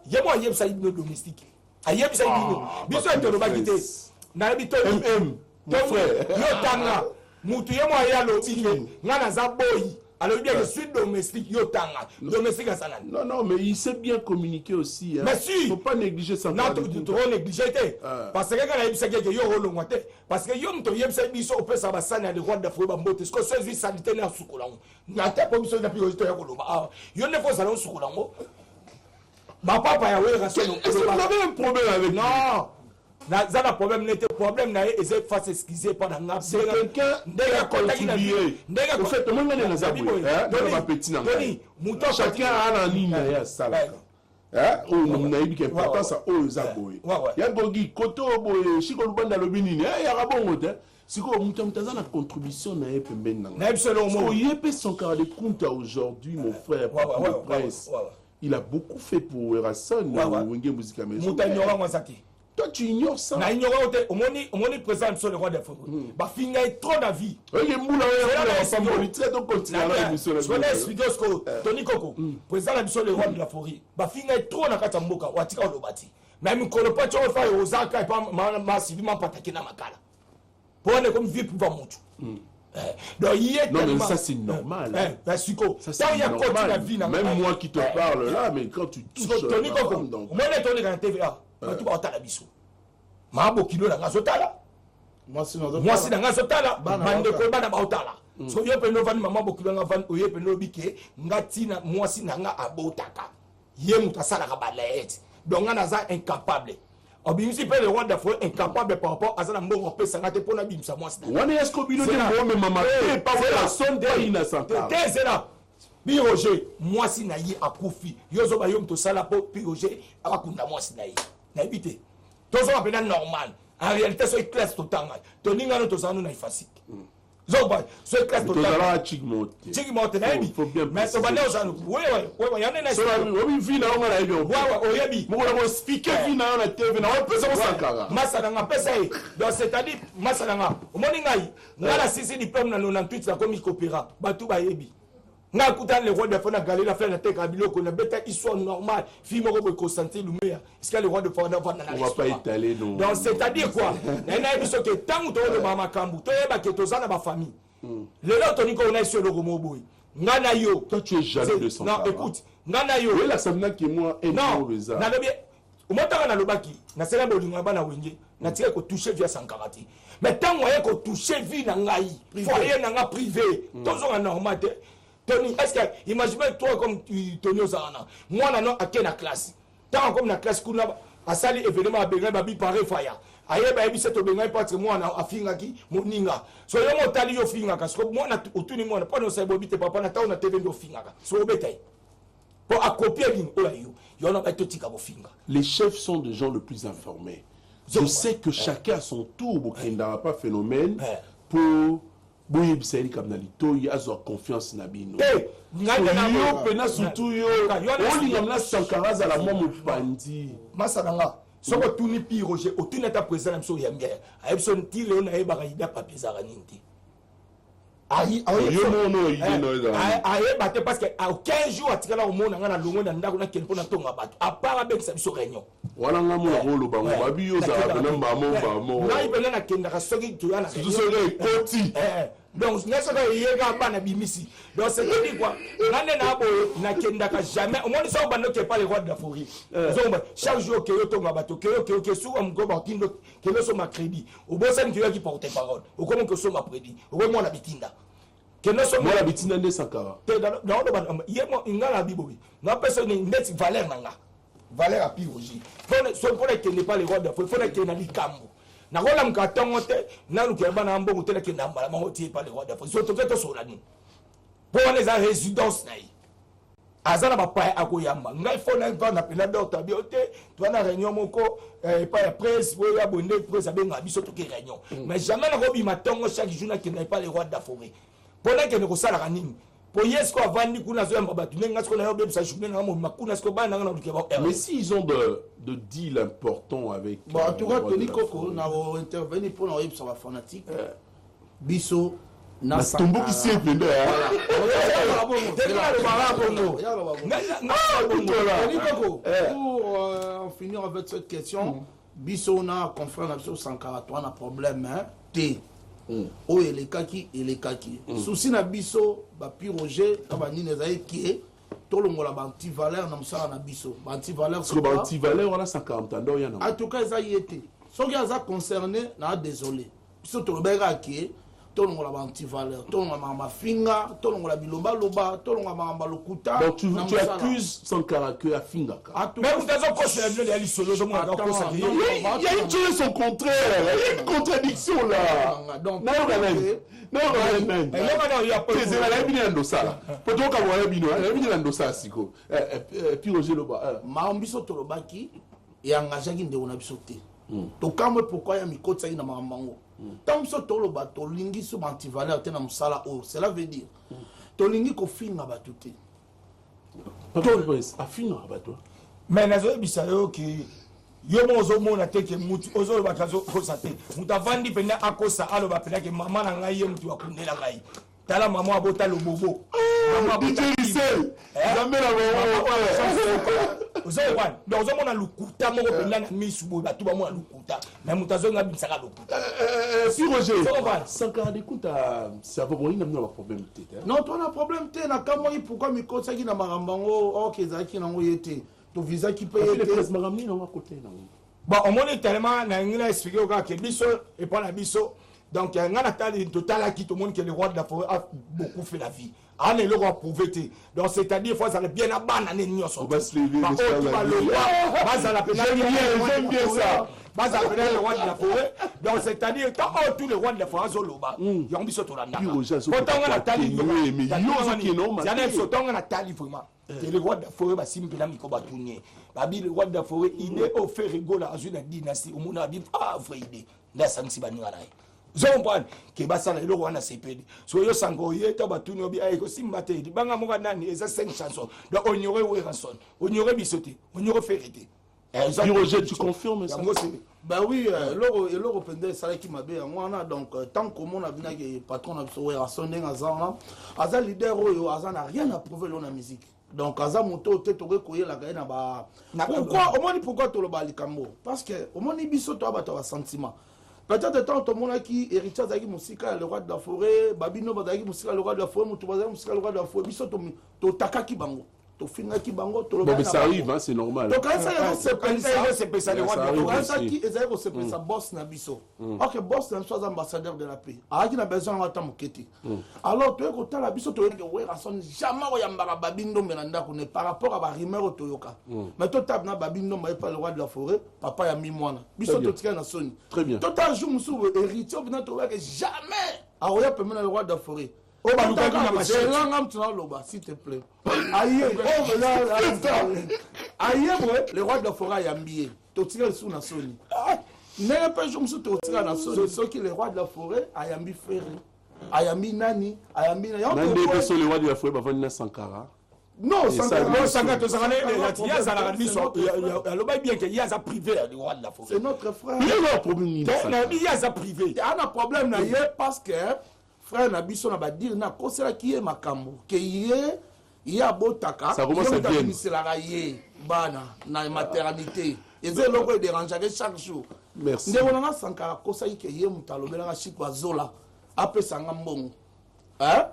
Yemo ayeb sa hymne domestique. Ayeb sa hymne. Biso ete lo bakite. Na bito mon frère. Yo tanga. Mutu yemo ayalo bike. Ngana za boy. Alors bien je suis domestique yo tanga. Domestique à Sanan. Non non mais il sait bien communiquer aussi. Mais si. Faut pas négliger ça. Non tu trop négliger. Parce que quand ayeb sa ke yo rolo ngote. Parce que yo mto yeb sa biso opé sa basana de roi d'Afrique bambote. Ce que c'est juste sanité na sukola. Na ta pas biso na priorité ya koloba. Yo ne faut salon sukola ngo. Ma papa ya we raison. Est-ce que vous avez un problème avec non. Ça n'a problème n'était problème n'a essayé de faire s'excuser pendant la c'est quelqu'un qui a contribué. En fait, tout le monde est dans la boue. Dans ma petite nana. Chacun a un ligne derrière ça. Oh, on a eu quelque part ça. Oh, ça boue. Il y a Gogi, Koto, Boy, Chikoluban dans le Bénin. Il y a un bon mot. Si on a une contribution, on a un peu maintenant. Il y a son cas de compte aujourd'hui, mon frère, le prince. Il a beaucoup fait pour Erason. Toi, tu ignores ça. Na ignore on moni présent sur le roi des forêts. Ba finga trop na vie. Il moula on va très donc continuer la émission. Je vais expliquer ce que Tony Koko présent la mission le roi de la forêt. Ba finga trop na kata mboka watika olobati. Même ko le pas tu fa ozaka pa ma civilement pataki na makala. Pour ne comme vie pour mutu. Donc, non mais ça c'est normal. Ça y a côté la vie. Même moi qui te parle là, mais quand tu touches Tony Koko, moi les Tony dans TVA. Tu vas otala biso. Ma bokilo na ngazotala. Moi si na ngazotala, bande ko bana ba otala. So yo pe no vani mama bokilo nga vani oye pe no bike ngati na moi si na nga abotaka. Ye mutasala ka balaet. Donc nga naza incapable. Obimisi pe le roi d'Afrique incapable par rapport à ça na mbongo pe sangate pona bimsa moi si. Wana esko bino de mo mama pas la son de innocent. C'est là. Biroger, moi si na ye akufi. Yo zo ba yo mto sala po Biroger akunda moi si na ye. Na éviter. Tous sont appelés normal. En réalité, c'est classe totale. Tony Ngano, tous sont facile. Zoba, c'est classe totale. Chigmote, faut bien. Mais ça va aller aux anou. Oui, il y en a un. Ça va, oui, vina on a eu. Oui, oui, moi on a speaker vina on a TV, on peut ça sankara. Masalanga pesa. Donc c'est-à-dire masalanga. Au moningai, ngala sisi diplôme na 98 ça comme il coopéra. Batu ba yebi. Na kutan le roi de Fona Galé la fait la tête à biloko na bête histoire normale fille moko be Constantin Lumea est-ce que le roi de Fona va dans la on va pas étaler non donc c'est-à-dire quoi na biso que tant to le mama kambu to yeba que to za na ba famille le lot Tony ko na sur le romo boy ngana yo toi tu es jaloux de son non écoute ngana yo oui la samna qui moi et non na le bien o motaka na lobaki na sela bolinga bana wenge na tire ko toucher via sankarati mais tant moyen ko toucher vie na ngai foyer na nga privé to zo na normal. Tony, est-ce que, imagine-toi comme Tony Ozana, moi, non, à quelle classe? Tant comme la classe, à sali événement à Bénin, babi pareil, faya. Aïe, babi, c'est au Bénin, parce que moi, à Fingaki, mon ninga. Soyez mon tali au Fingaka, parce que moi, au tout le monde, pas nos sabobi, tes papa, on a TV au Fingaka. Soyez au bétail. Pour accopier l'île, il y en a pas tout au Finga. Les chefs sont des gens les plus informés. Je sais que chacun à son tour, il n'y a pas phénomène pour. Oui, c'est comme dans l'ito, il y a confiance na bino. Yo pena surtout yo. On y a Sankara à la mort bandi. Masalanga. Soko tuni pi Roger, au tuni ta président mso yambe. Aibson tile on a ba ida papier zaranindi. Aïe, parce que à 15 jours, tu as au monde, on a l'eau, on a quelqu'un à ton abat. À part avec sa réunion. Voilà, on a mon rôle au banc. Babio, ça va venir, maman, maman. Là, il venait à Kendra, ce qui tu as. Donc, n'est-ce pas, il y a un ban à Bimisi. Donc, c'est dit quoi? Na Kendaka jamais. Au moins, ils sont bandés qui n'est pas les rois de la forêt. Chaque jour, que tu as bateau, que souvent, on va que nous sommes à crédit. Au beau sens, tu as qui porte parole. Au comment que nous sommes à crédit. Au moins, on a bitinda. Que nous sommes à bitinda de Sankara. Il y a un biboui. Nous personne n'est valeur nanga. Valeur à pirogi. Faut qu'il n'est pas les rois de la forêt. Faut qu'il n'ait pas na rola mkatongo te na lukeba na mbongo te ke nambala mango tie pa le roi de France to keto sola ni pour les résidence na azana ba pa akoyamba ngai fo na va na pela docteur biote to na réunion moko pa presse bo ya bonde presse benga biso to ke réunion mais jamais na robi matongo chaque jour na ke na pas le roi de la forêt pour na ke ne ko sala kanini pour yesko avandi kuna zo yamba batu nenga sko na yo bebisa journée na mo makuna sko ba na na lukeba mais si ils ont de deal important avec bon en tout cas Tony Koko na intervenir pour na sur la fanatique biso na tombo qui s'est venu pour en finir avec cette question biso na confrère na biso Sankara toi na problème té o elekaki souci na biso ba piroger na ba nini ezali ki tolongola ba anti-valeur na musala na biso ba anti-valeur parce que ba anti-valeur wana 140 ans yana en tout cas ezali été soki aza concerné na désolé biso tolobeka ki tolongola ba anti-valeur tolongola mafinga tolongola biloba loba tolongola mamba lokuta. Donc tu accuses Sankara que afinga mais vous avez conseillé bien les solo de moi il y a une chose son contraire, il y a une contradiction là. Donc non et engagé de on a sauté. Donc quand pourquoi il y a mikota ina mamango. Tant que tolo ba to lingi so anti-valeur tena musala o cela veut dire to lingi ko finga ba tuté. Afinga ba toi. Mais nazo bisayo ki yo mozo mona teke mutu ozo ba kazo kosa te. Muta vandi pena akosa alo ba pena ke mama na ngai ye mutu akundela ngai. Tala mama abota lo bobo. Mama abota lycée. Jamais la maman. Ozo wan. Donc ozo mona lukuta moko pena na misu bo ba tuba mona lukuta. Mais mutazo nga bisaka lukuta. Si Roger. Sankara écoute ça va bon il n'a pas problème té. Non, toi na problème té na kamoi pourquoi mi kosa ki na marambango o kezaki na ngo yete. To visa qui paye les maramni na côté na. Bon, on monte tellement na ngina expliquer au gars que biso et pas la biso. Donc, il y a un total qui tout le monde que le roi de la forêt a beaucoup fait la vie. On est le roi prouvé. Donc, c'est-à-dire, il faut ça bien abandonner nous. On va se lever. J'aime bien ça. Le roi de la forêt. Donc, c'est-à-dire, quand tous les rois de la forêt sont là-bas, ils ont mis sur la nana. Pourtant, on a tali. Il y a un tali vraiment. Le roi de la forêt, c'est simple, il le roi de la forêt, il est offert rigolo à une dynastie. Au monde a dit, ah, vraie idée. Là, ça ne s'y va pas. Zombwan ke basala eloko wana sepedi so yo sango yeta batuni obi ayeko simbate di banga moka nani eza 5 chansons donc on aurait Weranson on aurait bisoté on aurait Ferreté Roger tu confirmes ça bah oui l'euro pendant ça qui m'a bien wana donc tant que mon a venu que patron a so Weranson ngazana aza leader oyo aza na rien à prouver dans la musique donc aza moto te to koye la gaina ba pourquoi au moins pourquoi to lo ba likambo parce que au moins biso to ba to sentiment. Peut-être tant tout le monde qui héritier d'Agui Moussika, le roi de la forêt, Babino Badagi Moussika, le roi de la forêt, Moutoubaza Moussika, le roi de la forêt, Biso to Takaki Bango, to Finaki Bango, to mais ça arrive, hein, c'est normal. Donc quand ça c'est ça le roi de la forêt, ça qui est c'est ça boss na Biso. OK, boss na soit ambassadeur de la paix. A qui n'a besoin d'entendre Muketi. Alors tu es content la Biso to que Weranson jamais oyambara Babindo Melanda ko ne par rapport à ba rumeur Toyoka. Mais toi tab na Babindo mais pas le roi de la forêt, papa ya mi mwana. Biso to tika na Sony. Très bien. Total jour musu héritier bina to que jamais a oya peut le roi de la forêt. Oh bah nous na machine. S'il te plaît. Aïe, le roi de la forêt a yambié. To tika sous na Sony. N'est pas jour musu to tika na Sony, ce qui le roi de la forêt a yambi ferré. Ayambi nani, ayambi nani. Nande peso le roi de la forêt ba vendre Sankara. Non, Sankara, il y a ça la mission. Il bien qu'il y a ça privé le roi de la forêt. C'est notre frère. Il y a un problème ni ça. Il y a ça privé. Il y a un problème na yé parce que frère na biso na ba dire na kosela ki e makambo. Que il y a botaka. Ça commence à bien. C'est la raillé bana na maternité. Et c'est logo dérange chaque jour. Merci. Ndé on a Sankara kosai ke yé mutalo bela na chikwa zola. Ape sanga mbongo. Hein?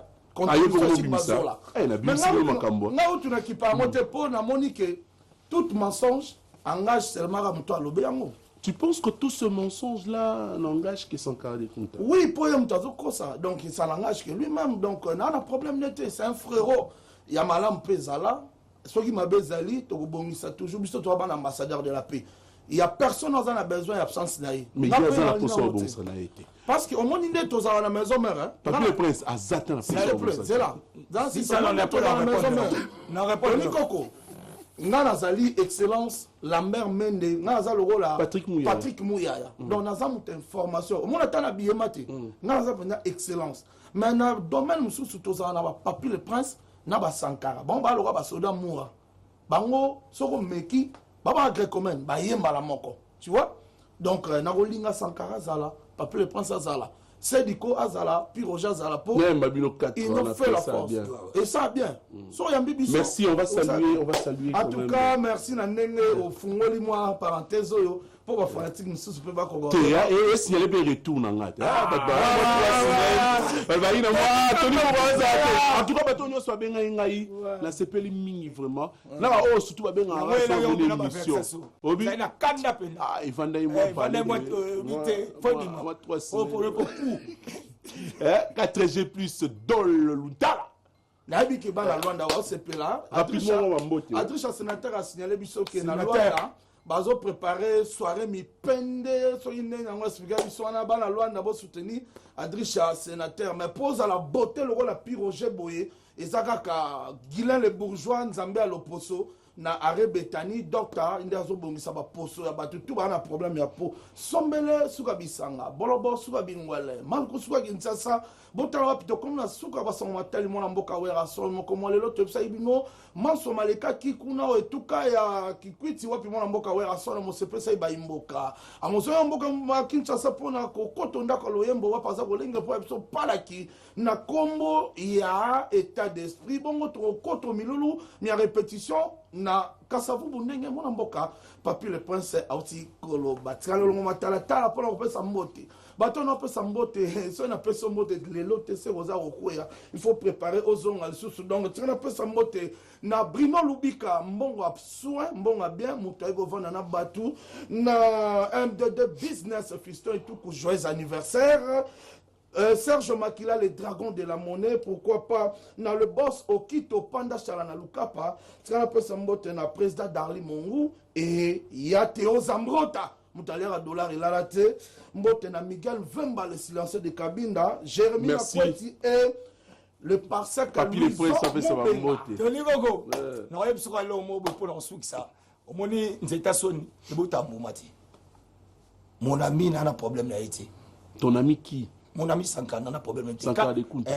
Tout mensonge engage seulement à Mouto Alobeyango. Tu penses que tout ce mensonge-là n'engage que Sankara Dekunta? Oui, pour Mouto ça. Donc ça n'engage que lui-même. Donc on a un problème d'été. C'est un frérot. Il y a Malam Pezala. Ceux qui m'ont bezali, ça toujours. Biso toi un ambassadeur de la paix. Il n'y a personne qui a besoin d'absence. Mais il y a un bon ça n'a été. Parce qu'au moins, il est à la maison mère. Papier le prince, à Zatan, c'est là. C'est ça, on n'a pas la maison mère. On n'a pas de coco. Nazali, excellence, la mère Mende, Nazali, Patrick Mouyaya. Donc, Nazali, une information. Au moins, on a un billet maté. Nazali, excellence. Mais dans le domaine où on a papier le prince, on a Sankara. Bon, on a Soda Moura. Bango, Soro Meki, Baba Grecomen, Bayemba la Moko. Tu vois? Donc, Narolinga Sankara Zala. Papier le prince Azala. Sediko Azala, puis Roger Azala, pour ils ont fait la force. Et ça bien. Merci, on va saluer. En tout cas, merci Nanenge au Fungoli moi parenthèse pour les fanatiques nous se peut pas qu'on et si elle est retour dans la en tout cas batonyo soit bien ngai na sepeli mingi vraiment na ba surtout ba bien na émission obi na kanda pena ah ivanda moi parler vite fondima pour le coup 4G plus dol lutala na biki ba la Luanda wa sepela rapidement wa mbote Adrisha sénateur a signalé biso que na Luanda bazo préparer soirée mi pende so ine ngwa expliquer biso na ba na Luanda bo soutenir Adrisha sénateur mais pose à la beauté le rôle la Roger Boye et Zakaka Guilain le bourgeois Nzambe à l'Oposo na arrêt Betani docteur indazo bongisa ba poso ya batu tout ba na problème ya po sombele suka bisanga bolobo suka bingwele manko suka Kinshasa botala wapito comme na suka ba son matali mona mboka wera so moko molelo to psa ibino manso maleka kikuna o etuka ya kikwiti wapi mona mboka wera so mo sepesa iba imboka amoso ya mboka ma Kinshasa pona ko koto ndako loyembo wapaza kolenga po episo palaki na kombo ya état d'esprit bongo to koto milulu mi répétition na kasavu bundenge mona mboka papi le prince auti kolo batikalo longo matala tala pona kopesa mbote bato na pesa mbote so na pesa mbote lelo te se roza rokoya il faut préparer ozonga lisusu donc tina pesa mbote na Bruno Lubika mbongo soin mbongo bien muto ego vana na batu na MDD business fiston et tout pour joyeux anniversaire. Serge Makila, le dragon de la monnaie, pourquoi pas, dans le boss Okito Panda Chalana Lukapa, tu as appelé Sambote, na président Darli Mongou, et il y a Théo Zambrota, Moutalière à dollar et la raté, Mbote na Miguel Vemba, le silencieux de Kabinda, Jérémy Lapoiti et le parsec à Papi le prince, ça fait ça va Mbote. Tony Gogo, non, il y a un mot pour l'ensuite ça. Au moment où nous étions sonnés, le bout à Moumati. Mon ami n'a pas de problème là. Ton ami qui? Mon ami Sankara n'a pas de problème. Sankara d'écoute.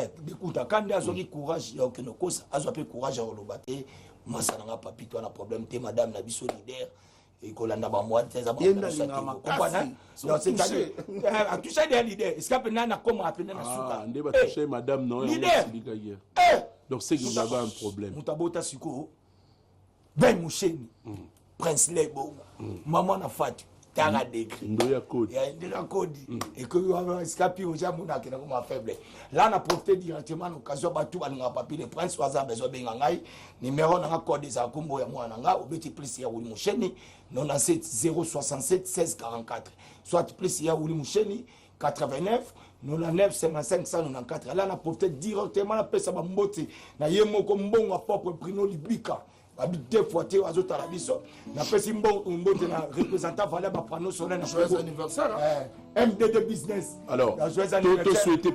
Quand il a eu courage, il y a aucun cause. Il a eu courage à relobater. Moi, ça n'a pas de problème. Madame n'a pas de leader. Et qu'on a moi, c'est ça. Il a touché des leaders. Est-ce qu'il y a comme appelé na souka? Il a touché madame non. Leader. Donc c'est que vous avez un problème. Mutabota Siko. Ben Moucheni. Prince Lebo. Maman na Fatou. Tara décrit. Ndoya code. Il y a un code. Et que vous avez escapé au Japon qui est comme faible. Là, on a profité directement de l'occasion de tout le papier de prince. Soit ça besoin de bengangai. Numéro dans le code des akumbo ya moi nanga. Ou petit plus ya Ouli Moucheni. 97 067 16 44. Soit plus ya Ouli Moucheni 89. 99 55 194. Là, on a profité directement de pesa bambote. Na yemo comme bon à propre Bruno Lubika. Deux fois tu as autre rabiso na pesi mbongo na représentant valeur ba prendre son joyeux anniversaire MDD business alors to souhaiter